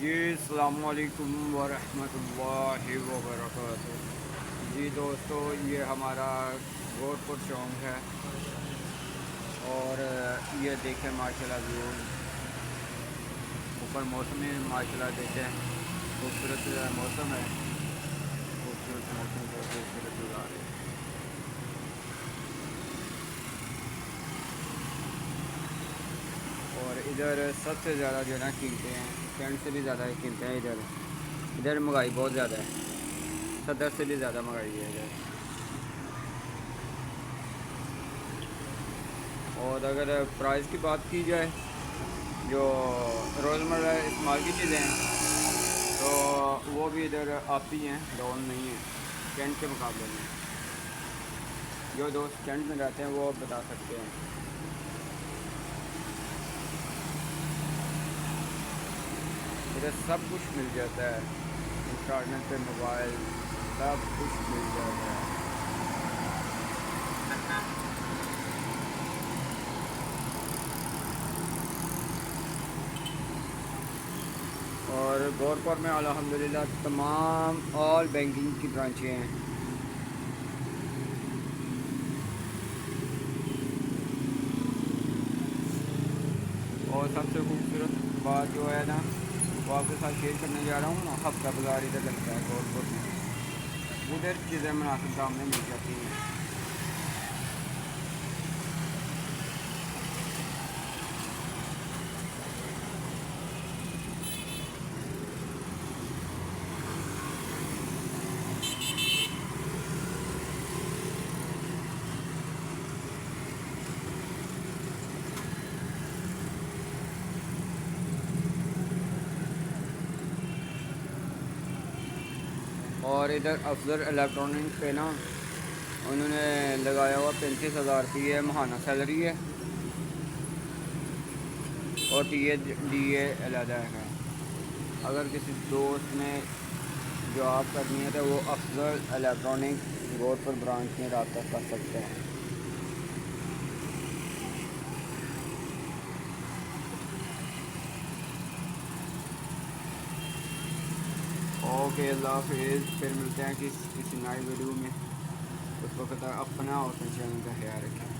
جی السلام علیکم ورحمۃ اللہ وبرکاتہ۔ جی دوستو، یہ ہمارا گور پور چونک ہے اور یہ دیکھیں ماشاءاللہ ویو اوپر موسم میں ماشاءاللہ دیکھیں خوبصورت موسم ہے، خوبصورت موسم کو خوبصورت گزار ہے۔ اور ادھر سب سے زیادہ جو ہے نا قیمتیں ہیں، ٹینٹ سے بھی زیادہ قیمتیں ہیں ادھر مہنگائی بہت زیادہ ہے، صدر سے بھی زیادہ مہنگائی ہے ادھر۔ اور اگر پرائز کی بات کی جائے جو روزمرہ استعمال کی چیزیں ہیں تو وہ بھی ادھر آتی ہیں، ڈاؤن نہیں ہیں کینٹ کے مقابلے میں۔ جو دوست کینٹ میں رہتے ہیں وہ بتا سکتے ہیں۔ ادھر سب کچھ مل جاتا ہے، انٹرنیٹ پہ موبائل سب کچھ مل جاتا ہے۔ اور گورپور میں الحمدللہ تمام آل بینکنگ کی برانچیں ہیں۔ اور سب سے خوبصورت بات جو ہے نا وہ آپ کے ساتھ شیئر کرنے جا رہا ہوں نا، ہفتہ بازار ادھر لگتا ہے گورپور میں، ادھر چیزیں مناسب دام میں مل جاتی ہیں۔ اور ادھر افضل الیکٹرانک پہ نا انہوں نے لگایا ہوا 35,000 روپیے ماہانہ سیلری ہے، اور ڈی اے علیحدہ ہے۔ اگر کسی دوست نے جاب کرنی ہے تو وہ افضل الیکٹرانک گورپور برانچ میں رابطہ کر سکتے ہیں۔ اوکے، اللہ حافظ، پھر ملتے ہیں کسی نئی ویڈیو میں۔ اس وقت اپنا اور اپنے چینل کا خیال رکھیں۔